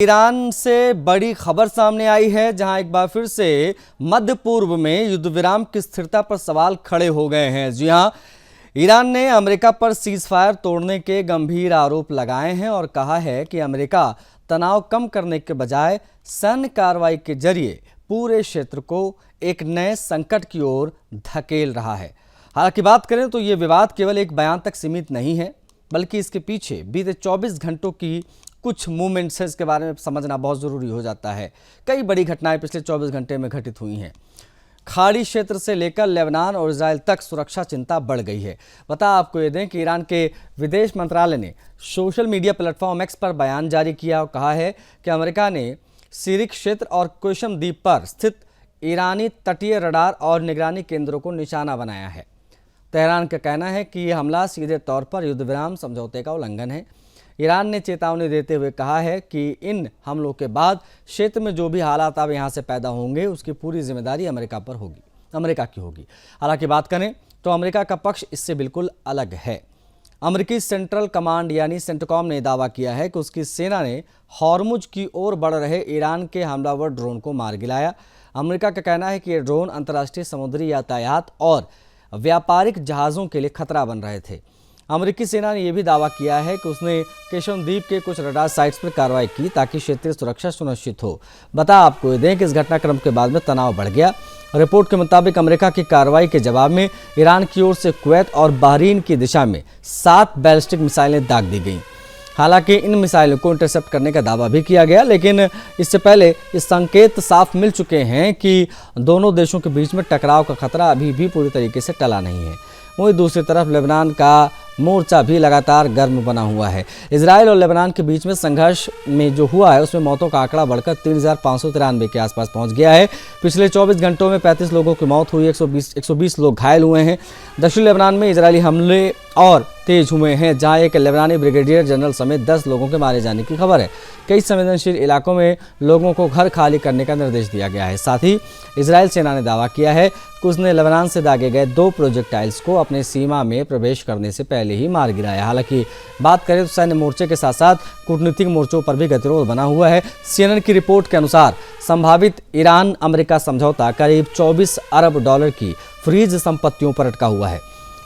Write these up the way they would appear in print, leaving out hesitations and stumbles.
Iran से बड़ी खबर सामने आई है, जहां एक बार फिर से मध्य पूर्व में युद्ध विराम की स्थिरता पर सवाल खड़े हो गए हैं। जी हां, ईरान ने अमेरिका पर सीजफायर तोड़ने के गंभीर आरोप लगाए हैं और कहा है कि अमेरिका तनाव कम करने के बजाय सैन्य कार्रवाई के जरिए पूरे क्षेत्र को एक नए संकट की ओर धकेल रहा है। हालांकि बात करें तो ये विवाद केवल एक बयान तक सीमित नहीं है, बल्कि इसके पीछे बीते 24 घंटों की कुछ मूवमेंट्स है, इसके बारे में समझना बहुत ज़रूरी हो जाता है। कई बड़ी घटनाएं पिछले 24 घंटे में घटित हुई हैं। खाड़ी क्षेत्र से लेकर लेबनान और इजराइल तक सुरक्षा चिंता बढ़ गई है। बता आपको ये दें कि ईरान के विदेश मंत्रालय ने सोशल मीडिया प्लेटफॉर्म एक्स पर बयान जारी किया और कहा है कि अमेरिका ने सीरिक क्षेत्र और क्वेशम द्वीप पर स्थित ईरानी तटीय रडार और निगरानी केंद्रों को निशाना बनाया है। तेहरान का कहना है कि यह हमला सीधे तौर पर युद्ध विराम समझौते का उल्लंघन है। ईरान ने चेतावनी देते हुए कहा है कि इन हमलों के बाद क्षेत्र में जो भी हालात अब यहाँ से पैदा होंगे उसकी पूरी जिम्मेदारी अमेरिका की होगी। हालांकि बात करें तो अमेरिका का पक्ष इससे बिल्कुल अलग है। अमेरिकी सेंट्रल कमांड यानी सेंटकॉम ने दावा किया है कि उसकी सेना ने हॉर्मुज की ओर बढ़ रहे ईरान के हमलावर ड्रोन को मार गिराया। अमेरिका का कहना है कि ये ड्रोन अंतर्राष्ट्रीय समुद्री यातायात और व्यापारिक जहाज़ों के लिए खतरा बन रहे थे। अमेरिकी सेना ने यह भी दावा किया है कि उसने केशम द्वीप के कुछ रडार साइट्स पर कार्रवाई की ताकि क्षेत्रीय सुरक्षा सुनिश्चित हो। बता आपको ये दें कि इस घटनाक्रम के बाद में तनाव बढ़ गया। रिपोर्ट के मुताबिक अमेरिका की कार्रवाई के जवाब में ईरान की ओर से कुवैत और बहरीन की दिशा में 7 बैलिस्टिक मिसाइलें दाग दी गईं। हालांकि इन मिसाइलों को इंटरसेप्ट करने का दावा भी किया गया, लेकिन इससे पहले इस संकेत साफ मिल चुके हैं कि दोनों देशों के बीच में टकराव का खतरा अभी भी पूरी तरीके से टला नहीं है। वहीं दूसरी तरफ लेबनान का मोर्चा भी लगातार गर्म बना हुआ है। इजराइल और लेबनान के बीच में संघर्ष में जो हुआ है उसमें मौतों का आंकड़ा बढ़कर 3,593 के आसपास पहुंच गया है। पिछले 24 घंटों में 35 लोगों की मौत हुई, 120 लोग घायल हुए हैं। दक्षिण लेबनान में इजरायली हमले और तेज हुए हैं, जहां एक लेबनानी ब्रिगेडियर जनरल समेत 10 लोगों के मारे जाने की खबर है। कई संवेदनशील इलाकों में लोगों को घर खाली करने का निर्देश दिया गया है। साथ ही इजरायल सेना ने दावा किया है कि उसने लेबनान से दागे गए 2 प्रोजेक्टाइल्स को अपने सीमा में प्रवेश करने से पहले ही मार गिराया। हालांकि बात करें तो सैन्य मोर्चे के साथ साथ कूटनीतिक मोर्चों पर भी गतिरोध बना हुआ है। CNN की रिपोर्ट के अनुसार संभावित ईरान अमेरिका समझौता करीब 24 अरब डॉलर की फ्रीज संपत्तियों पर अटका हुआ है।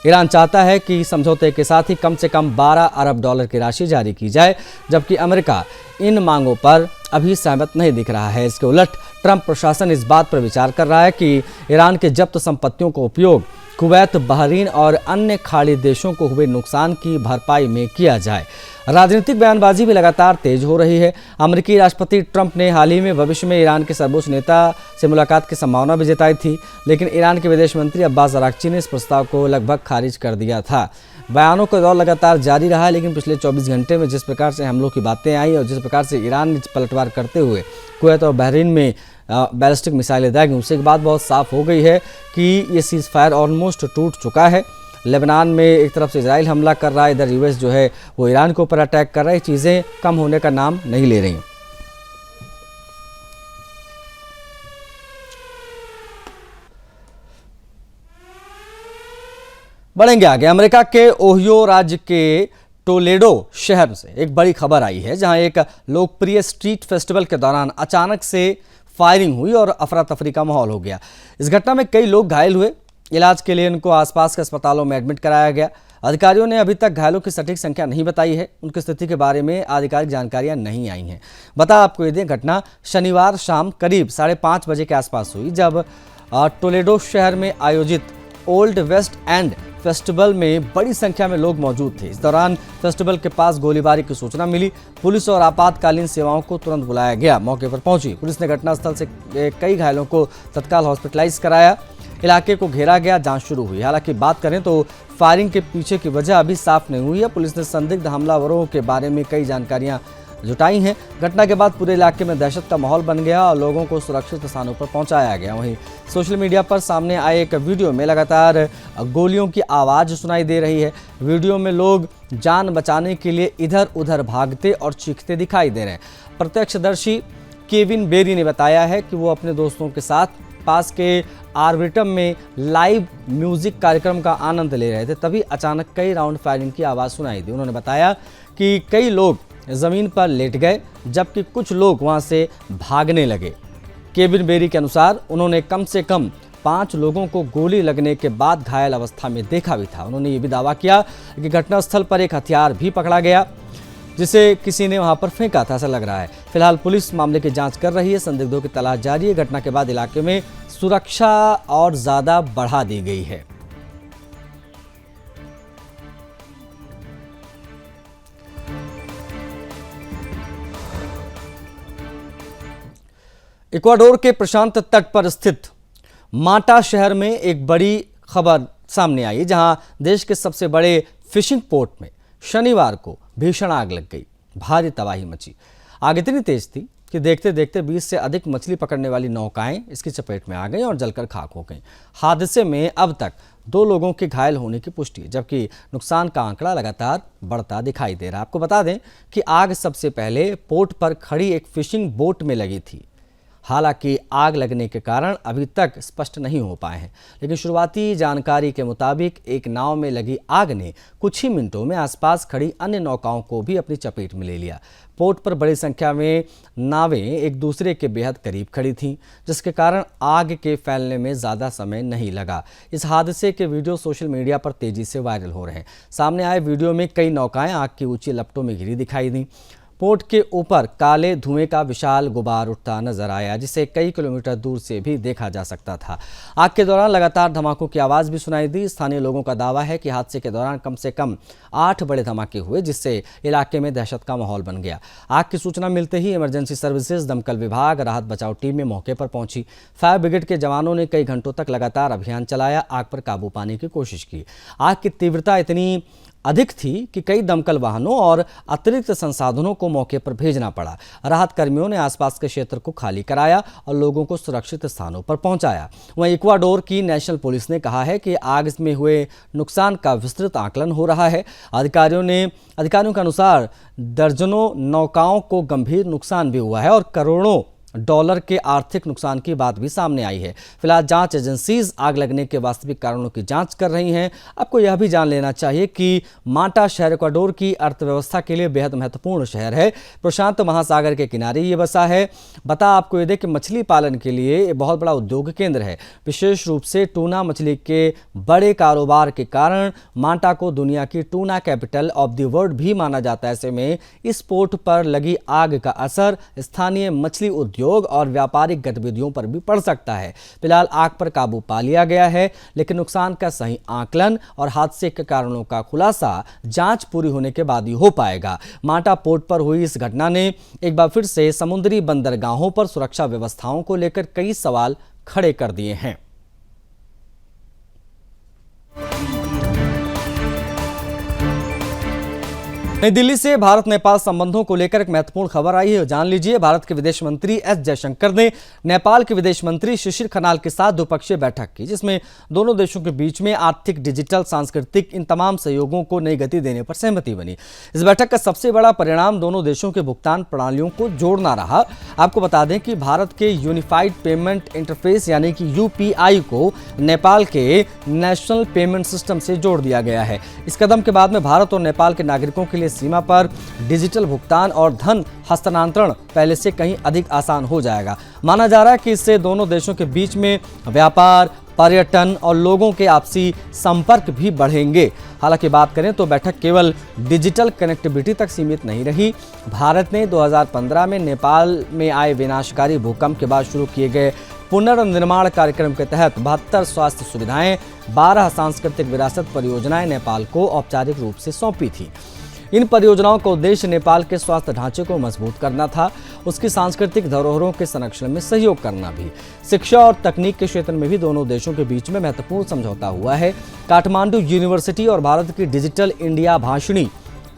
ईरान चाहता है कि समझौते के साथ ही कम से कम 12 अरब डॉलर की राशि जारी की जाए, जबकि अमेरिका इन मांगों पर अभी सहमत नहीं दिख रहा है। इसके उलट ट्रंप प्रशासन इस बात पर विचार कर रहा है कि ईरान के जब्त संपत्तियों का उपयोग कुवैत, बहरीन और अन्य खाड़ी देशों को हुए नुकसान की भरपाई में किया जाए। राजनीतिक बयानबाजी भी लगातार तेज हो रही है। अमेरिकी राष्ट्रपति ट्रंप ने हाल ही में भविष्य में ईरान के सर्वोच्च नेता से मुलाकात की संभावना भी जताई थी, लेकिन ईरान के विदेश मंत्री अब्बास अराक्ची ने इस प्रस्ताव को लगभग खारिज कर दिया था। बयानों का दौर लगातार जारी रहा, लेकिन पिछले 24 घंटे में जिस प्रकार से हमलों की बातें आई और जिस प्रकार से ईरान ने पलटवार करते हुए कुवैत और बहरीन में बैलिस्टिक मिसाइलें दागी, उससे एक बात बहुत साफ हो गई है कि ये सीज फायर ऑलमोस्ट टूट चुका है। लेबनान में एक तरफ से इजराइल हमला कर रहा है, इधर यूएस जो है वो ईरान के ऊपर अटैक कर रहा है। चीज़ें कम होने का नाम नहीं ले रही। बढ़ेंगे आगे। अमेरिका के ओहियो राज्य के टोलेडो शहर से एक बड़ी खबर आई है, जहां एक लोकप्रिय स्ट्रीट फेस्टिवल के दौरान अचानक से फायरिंग हुई और अफरा तफरी का माहौल हो गया। इस घटना में कई लोग घायल हुए। इलाज के लिए उनको आसपास के अस्पतालों में एडमिट कराया गया। अधिकारियों ने अभी तक घायलों की सटीक संख्या नहीं बताई है। उनकी स्थिति के बारे में आधिकारिक जानकारियां नहीं आई हैं। बता आपको ये घटना शनिवार शाम करीब 5:30 बजे के आसपास हुई, जब टोलेडो शहर में आयोजित ओल्ड वेस्ट एंड फेस्टिवल में बड़ी संख्या में लोग मौजूद थे। इस दौरान फेस्टिवल के पास गोलीबारी की सूचना मिली। पुलिस और आपातकालीन सेवाओं को तुरंत बुलाया गया। मौके पर पहुंची पुलिस ने घटनास्थल से कई घायलों को तत्काल हॉस्पिटलाइज कराया। इलाके को घेरा गया, जांच शुरू हुई। हालांकि बात करें तो फायरिंग के पीछे की वजह अभी साफ नहीं हुई है। पुलिस ने संदिग्ध हमलावरों के बारे में कई जानकारियां जुटाई हैं। घटना के बाद पूरे इलाके में दहशत का माहौल बन गया और लोगों को सुरक्षित स्थानों पर पहुंचाया गया। वहीं सोशल मीडिया पर सामने आए एक वीडियो में लगातार गोलियों की आवाज़ सुनाई दे रही है। वीडियो में लोग जान बचाने के लिए इधर उधर भागते और चीखते दिखाई दे रहे हैं। प्रत्यक्षदर्शी केविन बेरी ने बताया है कि वो अपने दोस्तों के साथ पास के आर्बिट्रम में लाइव म्यूजिक कार्यक्रम का आनंद ले रहे थे, तभी अचानक कई राउंड फायरिंग की आवाज़ सुनाई दी। उन्होंने बताया कि कई लोग जमीन पर लेट गए, जबकि कुछ लोग वहां से भागने लगे। केविन बेरी के अनुसार उन्होंने कम से कम 5 लोगों को गोली लगने के बाद घायल अवस्था में देखा भी था। उन्होंने ये भी दावा किया कि घटनास्थल पर एक हथियार भी पकड़ा गया, जिसे किसी ने वहां पर फेंका था, ऐसा लग रहा है। फिलहाल पुलिस मामले की जांच कर रही है, संदिग्धों की तलाश जारी है। घटना के बाद इलाके में सुरक्षा और ज्यादा बढ़ा दी गई है। इक्वाडोर के प्रशांत तट पर स्थित माटा शहर में एक बड़ी खबर सामने आई, जहां देश के सबसे बड़े फिशिंग पोर्ट में शनिवार को भीषण आग लग गई। भारी तबाही मची। आग इतनी तेज थी कि देखते देखते 20 से अधिक मछली पकड़ने वाली नौकाएं इसकी चपेट में आ गईं और जलकर खाक हो गईं। हादसे में अब तक 2 लोगों के घायल होने की पुष्टि है, जबकि नुकसान का आंकड़ा लगातार बढ़ता दिखाई दे रहा है। आपको बता दें कि आग सबसे पहले पोर्ट पर खड़ी एक फिशिंग बोट में लगी थी। हालांकि आग लगने के कारण अभी तक स्पष्ट नहीं हो पाए हैं, लेकिन शुरुआती जानकारी के मुताबिक एक नाव में लगी आग ने कुछ ही मिनटों में आसपास खड़ी अन्य नौकाओं को भी अपनी चपेट में ले लिया। पोर्ट पर बड़ी संख्या में नावें एक दूसरे के बेहद करीब खड़ी थीं, जिसके कारण आग के फैलने में ज़्यादा समय नहीं लगा। इस हादसे के वीडियो सोशल मीडिया पर तेजी से वायरल हो रहे हैं। सामने आए वीडियो में कई नौकाएं आग की ऊंची लपटों में घिरी दिखाई दी। पोर्ट के ऊपर काले धुएं का विशाल गुबार उठता नजर आया, जिसे कई किलोमीटर दूर से भी देखा जा सकता था। आग के दौरान लगातार धमाकों की आवाज भी सुनाई दी। स्थानीय लोगों का दावा है कि हादसे के दौरान कम से कम 8 बड़े धमाके हुए, जिससे इलाके में दहशत का माहौल बन गया। आग की सूचना मिलते ही इमरजेंसी सर्विसेज, दमकल विभाग, राहत बचाव टीमें मौके पर पहुंची। फायर ब्रिगेड के जवानों ने कई घंटों तक लगातार अभियान चलाया, आग पर काबू पाने की कोशिश की। आग की तीव्रता इतनी अधिक थी कि कई दमकल वाहनों और अतिरिक्त संसाधनों को मौके पर भेजना पड़ा। राहत कर्मियों ने आसपास के क्षेत्र को खाली कराया और लोगों को सुरक्षित स्थानों पर पहुंचाया। वहीं इक्वाडोर की नेशनल पुलिस ने कहा है कि आग में हुए नुकसान का विस्तृत आकलन हो रहा है। अधिकारियों के अनुसार दर्जनों नौकाओं को गंभीर नुकसान भी हुआ है और करोड़ों डॉलर के आर्थिक नुकसान की बात भी सामने आई है। फिलहाल जांच एजेंसीज आग लगने के वास्तविक कारणों की जांच कर रही हैं। आपको यह भी जान लेना चाहिए कि माटा शहर इक्वाडोर की अर्थव्यवस्था के लिए बेहद महत्वपूर्ण शहर है। प्रशांत महासागर के किनारे ये बसा है। आपको ये दें कि मछली पालन के लिए ये बहुत बड़ा उद्योग केंद्र है। विशेष रूप से टूना मछली के बड़े कारोबार के कारण माटा को दुनिया की tuna capital of the world भी माना जाता है। ऐसे में इस पोर्ट पर लगी आग का असर स्थानीय मछली उद्योग और व्यापारिक गतिविधियों पर भी पड़ सकता है। फिलहाल आग पर काबू पा लिया गया है, लेकिन नुकसान का सही आकलन और हादसे के कारणों का खुलासा जांच पूरी होने के बाद ही हो पाएगा। माटा पोर्ट पर हुई इस घटना ने एक बार फिर से समुद्री बंदरगाहों पर सुरक्षा व्यवस्थाओं को लेकर कई सवाल खड़े कर दिए हैं। नई दिल्ली से भारत नेपाल संबंधों को लेकर एक महत्वपूर्ण खबर आई है, जान लीजिए। भारत के विदेश मंत्री एस जयशंकर ने नेपाल के विदेश मंत्री शिशिर खनाल के साथ द्विपक्षीय बैठक की, जिसमें दोनों देशों के बीच में आर्थिक, डिजिटल, सांस्कृतिक इन तमाम सहयोगों को नई गति देने पर सहमति बनी। इस बैठक का सबसे बड़ा परिणाम दोनों देशों के भुगतान प्रणालियों को जोड़ना रहा। आपको बता दें कि भारत के यूनिफाइड पेमेंट इंटरफेस यानी कि यूपीआई को नेपाल के नेशनल पेमेंट सिस्टम से जोड़ दिया गया है। इस कदम के बाद में भारत और नेपाल के नागरिकों के लिए सीमा पर डिजिटल भुगतान और धन हस्तांतरण पहले से कहीं अधिक आसान हो जाएगा। माना जा रहा है कि इससे दोनों देशों के बीच में व्यापार, पर्यटन और लोगों के आपसी संपर्क भी बढ़ेंगे। हालांकि बात करें तो बैठक केवल डिजिटल कनेक्टिविटी तक सीमित नहीं रही। भारत ने 2015 में नेपाल में आए विनाशकारी भूकंप के बाद शुरू किए गए पुनर्निर्माण कार्यक्रम के तहत 72 स्वास्थ्य सुविधाएं, 12 सांस्कृतिक विरासत परियोजनाएं नेपाल को औपचारिक रूप से सौंपी थी। इन परियोजनाओं का उद्देश्य नेपाल के स्वास्थ्य ढांचे को मजबूत करना था, उसकी सांस्कृतिक धरोहरों के संरक्षण में सहयोग करना भी। शिक्षा और तकनीक के क्षेत्र में भी दोनों देशों के बीच में महत्वपूर्ण समझौता हुआ है। काठमांडू यूनिवर्सिटी और भारत की डिजिटल इंडिया भाषिणी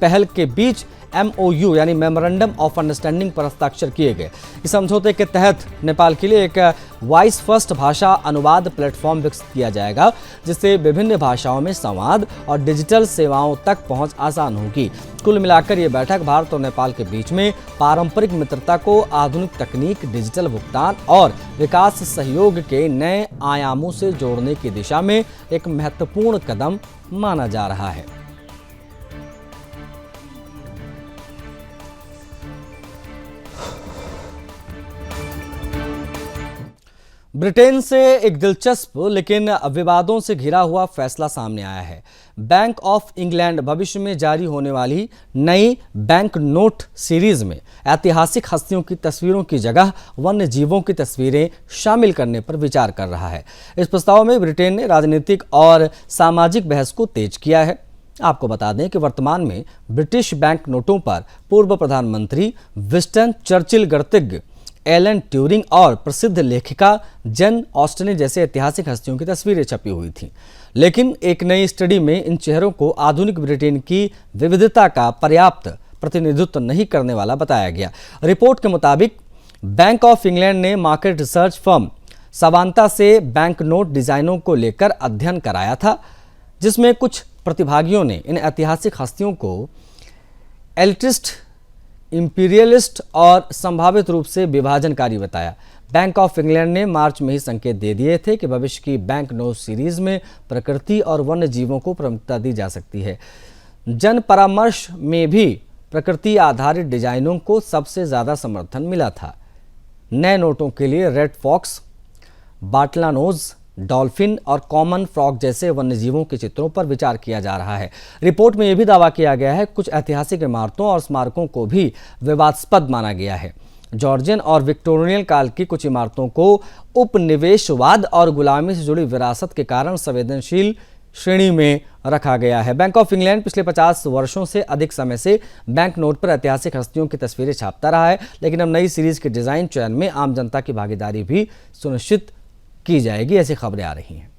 पहल के बीच MOU यानी मेमोरेंडम ऑफ अंडरस्टैंडिंग पर हस्ताक्षर किए गए। इस समझौते के तहत नेपाल के लिए एक वॉइस फर्स्ट भाषा अनुवाद प्लेटफॉर्म विकसित किया जाएगा, जिससे विभिन्न भाषाओं में संवाद और डिजिटल सेवाओं तक पहुंच आसान होगी। कुल मिलाकर ये बैठक भारत और नेपाल के बीच में पारंपरिक मित्रता को आधुनिक तकनीक, डिजिटल भुगतान और विकास सहयोग के नए आयामों से जोड़ने की दिशा में एक महत्वपूर्ण कदम माना जा रहा है। ब्रिटेन से एक दिलचस्प लेकिन विवादों से घिरा हुआ फैसला सामने आया है। बैंक ऑफ इंग्लैंड भविष्य में जारी होने वाली नई बैंक नोट सीरीज में ऐतिहासिक हस्तियों की तस्वीरों की जगह वन्य जीवों की तस्वीरें शामिल करने पर विचार कर रहा है। इस प्रस्ताव में ब्रिटेन ने राजनीतिक और सामाजिक बहस को तेज किया है। आपको बता दें कि वर्तमान में ब्रिटिश बैंक नोटों पर पूर्व प्रधानमंत्री विंस्टन चर्चिल, गणितज्ञ एलन ट्यूरिंग और प्रसिद्ध लेखिका जेन ऑस्टन जैसे ऐतिहासिक हस्तियों की तस्वीरें छपी हुई थीं। लेकिन एक नई स्टडी में इन चेहरों को आधुनिक ब्रिटेन की विविधता का पर्याप्त प्रतिनिधित्व नहीं करने वाला बताया गया। रिपोर्ट के मुताबिक बैंक ऑफ इंग्लैंड ने मार्केट रिसर्च फर्म सवांता से बैंक नोट डिजाइनों को लेकर अध्ययन कराया था, जिसमें कुछ प्रतिभागियों ने इन ऐतिहासिक हस्तियों को एलिटिस्ट, इंपीरियलिस्ट और संभावित रूप से विभाजनकारी बताया। बैंक ऑफ इंग्लैंड ने मार्च में ही संकेत दे दिए थे कि भविष्य की बैंक नोट सीरीज में प्रकृति और वन्य जीवों को प्रमुखता दी जा सकती है। जन परामर्श में भी प्रकृति आधारित डिजाइनों को सबसे ज्यादा समर्थन मिला था। नए नोटों के लिए रेड फॉक्स, बाटलानोज, डॉल्फिन और कॉमन फ्रॉग जैसे वन्यजीवों के चित्रों पर विचार किया जा रहा है। रिपोर्ट में यह भी दावा किया गया है कुछ ऐतिहासिक इमारतों और स्मारकों को भी विवादास्पद माना गया है। जॉर्जियन और विक्टोरियन काल की कुछ इमारतों को उपनिवेशवाद और गुलामी से जुड़ी विरासत के कारण संवेदनशील श्रेणी में रखा गया है। बैंक ऑफ इंग्लैंड पिछले 50 वर्षों से अधिक समय से बैंक नोट पर ऐतिहासिक हस्तियों की तस्वीरें छापता रहा है, लेकिन अब नई सीरीज के डिजाइन चयन में आम जनता की भागीदारी भी सुनिश्चित की जाएगी, ऐसी खबरें आ रही हैं।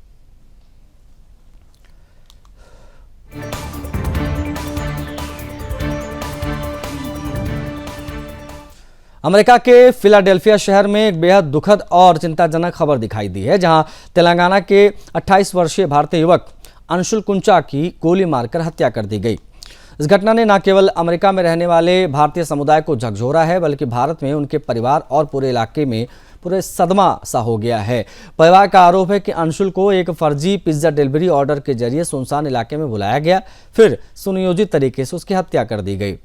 अमेरिका के फिलाडेल्फिया शहर में एक बेहद दुखद और चिंताजनक खबर दिखाई दी है, जहां तेलंगाना के 28 वर्षीय भारतीय युवक अंशुल कुंचा की गोली मारकर हत्या कर दी गई। इस घटना ने न केवल अमेरिका में रहने वाले भारतीय समुदाय को झकझोरा है, बल्कि भारत में उनके परिवार और पूरे इलाके में पूरे सदमा सा हो गया है। परिवार का आरोप है कि अंशुल को एक फर्जी पिज्जा डिलीवरी ऑर्डर के जरिए सुनसान इलाके में बुलाया गया, फिर सुनियोजित तरीके से उसकी हत्या कर दी गई।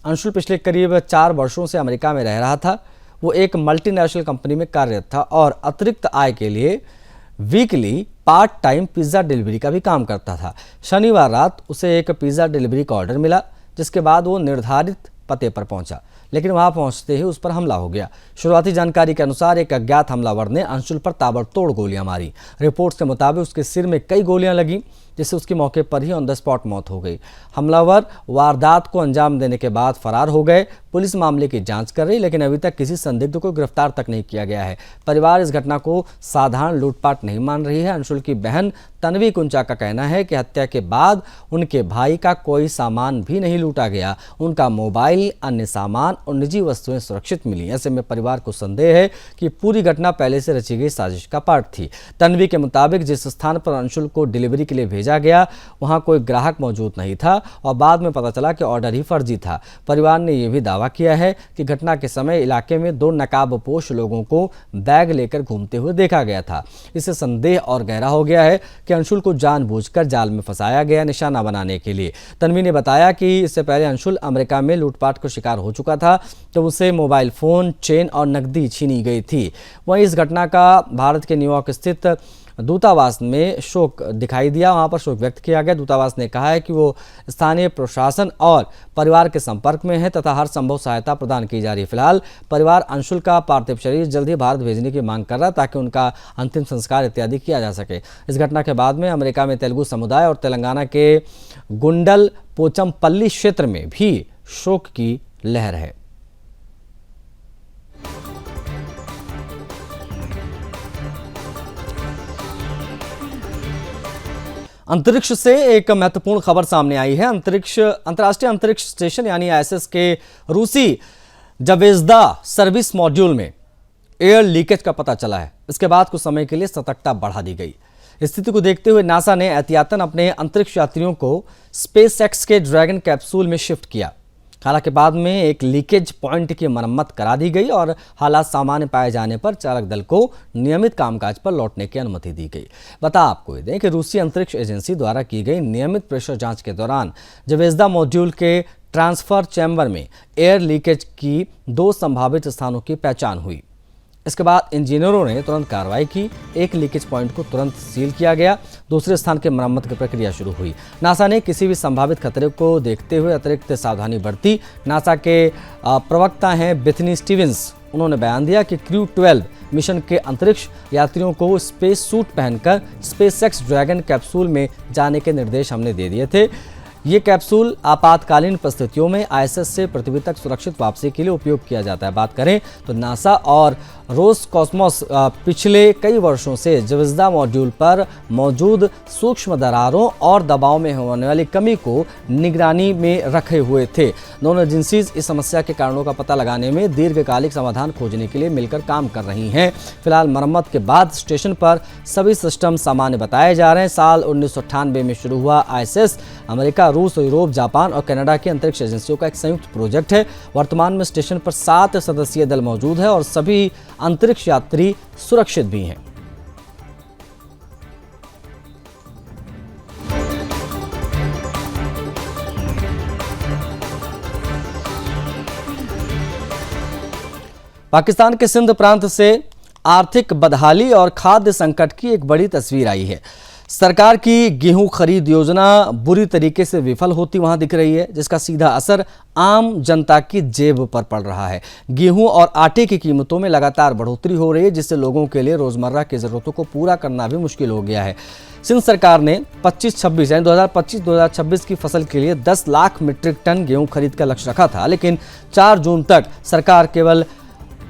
अंशुल पिछले करीब 4 वर्षों से अमेरिका में रह रहा था। वो एक मल्टीनेशनल कंपनी में कार्यरत था और अतिरिक्त आय के लिए weekly part time pizza delivery का भी काम करता था। शनिवार रात उसे एक पिज्जा डिलीवरी का ऑर्डर मिला, जिसके बाद वो निर्धारित पते पर पहुंचा, लेकिन वहां पहुंचते ही उस पर हमला हो गया। शुरुआती जानकारी के अनुसार एक अज्ञात हमलावर ने अंशुल पर ताबड़तोड़ गोलियां मारी। रिपोर्ट्स के मुताबिक उसके सिर में कई गोलियां लगी, जिससे उसकी मौके पर ही ऑन द स्पॉट मौत हो गई। हमलावर वारदात को अंजाम देने के बाद फरार हो गए। पुलिस मामले की जांच कर रही, लेकिन अभी तक किसी संदिग्ध को गिरफ्तार तक नहीं किया गया है। परिवार इस घटना को साधारण लूटपाट नहीं मान रही है। अंशुल की बहन तन्वी कुंचा का कहना है कि हत्या के बाद उनके भाई का कोई सामान भी नहीं लूटा गया। उनका मोबाइल, अन्य सामान और निजी वस्तुएं सुरक्षित मिली। ऐसे में परिवार को संदेह है कि पूरी घटना पहले से रची गई साजिश का पार्ट थी। तन्वी के मुताबिक जिस स्थान पर अंशुल को डिलीवरी के लिए भेजा गया, वहां कोई ग्राहक मौजूद नहीं था और बाद में पता चला कि ऑर्डर ही फर्जी था। परिवार ने यह भी दावा किया है कि घटना के समय इलाके में 2 नकाबपोश लोगों को बैग लेकर घूमते हुए देखा गया था। इससे संदेह और गहरा हो गया है कि अंशुल को जानबूझकर जाल में फंसाया गया, निशाना बनाने के लिए। तन्वी ने बताया कि इससे पहले अंशुल अमेरिका में लूटपाट का शिकार हो चुका था, तो उसे मोबाइल फोन, चेन और नकदी छीनी गई थी। वहीं इस घटना का भारत के न्यूयॉर्क स्थित दूतावास में शोक दिखाई दिया, वहां पर शोक व्यक्त किया गया। दूतावास ने कहा है कि वो स्थानीय प्रशासन और परिवार के संपर्क में है तथा हर संभव सहायता प्रदान की जा रही है। फिलहाल परिवार अंशुल का पार्थिव शरीर जल्द ही भारत भेजने की मांग कर रहा है, ताकि उनका अंतिम संस्कार इत्यादि किया जा सके। इस घटना के बाद में अमेरिका में तेलुगु समुदाय और तेलंगाना के गुंडल पोचमपल्ली क्षेत्र में भी शोक की लहर है। अंतरिक्ष से एक महत्वपूर्ण खबर सामने आई है। अंतर्राष्ट्रीय अंतरिक्ष स्टेशन यानी आईएसएस के रूसी जवेज़दा सर्विस मॉड्यूल में एयर लीकेज का पता चला है। इसके बाद कुछ समय के लिए सतर्कता बढ़ा दी गई। स्थिति को देखते हुए नासा ने एहतियातन अपने अंतरिक्ष यात्रियों को स्पेसएक्स के ड्रैगन कैप्सूल में शिफ्ट किया। हालांकि बाद में एक लीकेज पॉइंट की मरम्मत करा दी गई और हालात सामान्य पाए जाने पर चालक दल को नियमित कामकाज पर लौटने की अनुमति दी गई। बता आपको दें कि रूसी अंतरिक्ष एजेंसी द्वारा की गई नियमित प्रेशर जांच के दौरान जवेज़दा मॉड्यूल के ट्रांसफर चैम्बर में एयर लीकेज की 2 संभावित स्थानों की पहचान हुई। इसके बाद इंजीनियरों ने तुरंत कार्रवाई की, एक लीकेज पॉइंट को तुरंत सील किया गया, दूसरे स्थान की मरम्मत की प्रक्रिया शुरू हुई। नासा ने किसी भी संभावित खतरे को देखते हुए अतिरिक्त सावधानी बरती। नासा के प्रवक्ता हैं बेथनी स्टीवेंस, उन्होंने बयान दिया कि क्रू 12 मिशन के अंतरिक्ष यात्रियों को स्पेस सूट पहनकर स्पेसएक्स ड्रैगन कैप्सूल में जाने के निर्देश हमने दे दिए थे। ये कैप्सूल आपातकालीन परिस्थितियों में आईएसएस से पृथ्वी तक सुरक्षित वापसी के लिए उपयोग किया जाता है। बात करें तो नासा और रोसकॉस्मोस पिछले कई वर्षों से ज्वेज़दा मॉड्यूल पर मौजूद सूक्ष्म दरारों और दबाव में होने वाली कमी को निगरानी में रखे हुए थे। दोनों एजेंसीज इस समस्या के कारणों का पता लगाने में दीर्घकालिक समाधान खोजने के लिए मिलकर काम कर रही हैं। फिलहाल मरम्मत के बाद स्टेशन पर सभी सिस्टम सामान्य बताए जा रहे हैं। साल 1998 में शुरू हुआ आईएसएस अमेरिका, रूस, यूरोप, जापान और कनाडा की अंतरिक्ष एजेंसियों का एक संयुक्त प्रोजेक्ट है। वर्तमान में स्टेशन पर 7 सदस्यीय दल मौजूद है और सभी अंतरिक्ष यात्री सुरक्षित भी हैं। पाकिस्तान के सिंध प्रांत से आर्थिक बदहाली और खाद्य संकट की एक बड़ी तस्वीर आई है। सरकार की गेहूं खरीद योजना बुरी तरीके से विफल होती वहां दिख रही है, जिसका सीधा असर आम जनता की जेब पर पड़ रहा है। गेहूं और आटे की कीमतों में लगातार बढ़ोतरी हो रही है, जिससे लोगों के लिए रोजमर्रा की जरूरतों को पूरा करना भी मुश्किल हो गया है। सिंध सरकार ने 25-26 यानी 2025-2026 की फसल के लिए 10 लाख मीट्रिक टन गेहूं खरीद का लक्ष्य रखा था, लेकिन 4 जून तक सरकार केवल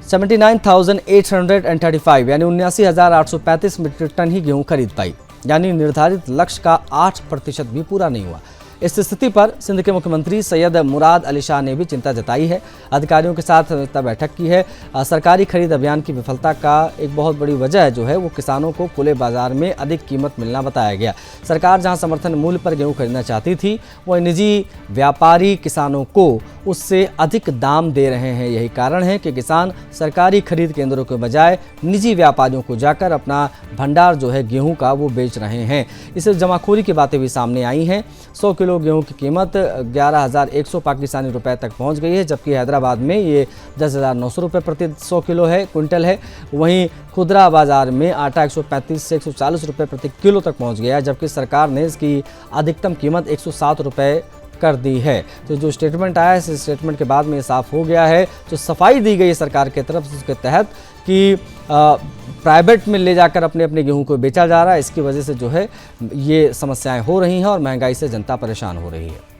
79,835 यानी 79,835 मीट्रिक टन ही गेहूं खरीद पाई, यानी निर्धारित लक्ष्य का 8% भी पूरा नहीं हुआ। इस स्थिति पर सिंध के मुख्यमंत्री सैयद मुराद अली शाह ने भी चिंता जताई है। अधिकारियों के साथ बैठक की है। सरकारी खरीद अभियान की विफलता का एक बहुत बड़ी वजह जो है वो किसानों को खुले बाजार में अधिक कीमत मिलना बताया गया। सरकार जहां समर्थन मूल्य पर गेहूं खरीदना चाहती थी, वह निजी व्यापारी किसानों को उससे अधिक दाम दे रहे हैं। यही कारण है कि किसान सरकारी खरीद केंद्रों के बजाय निजी व्यापारियों को जाकर अपना भंडार जो है गेहूं का वो बेच रहे हैं। इससे जमाखोरी की बातें भी सामने आई हैं। 100 किलो गेहूं की कीमत 11,100 पाकिस्तानी रुपए तक पहुंच गई है, जबकि हैदराबाद में ये 10,900 रुपये प्रति 100 किलो है, क्विंटल है। वहीं खुदरा बाजार में आटा 135 से 140 रुपये प्रति किलो तक पहुंच गया है, जबकि सरकार ने इसकी अधिकतम कीमत 107 रुपये कर दी है। तो जो स्टेटमेंट आया है, इस स्टेटमेंट के बाद में ये साफ हो गया है, जो सफाई दी गई सरकार की तरफ से उसके तहत कि प्राइवेट में ले जाकर अपने अपने गेहूं को बेचा जा रहा है। इसकी वजह से जो है ये समस्याएं हो रही हैं और महंगाई से जनता परेशान हो रही है।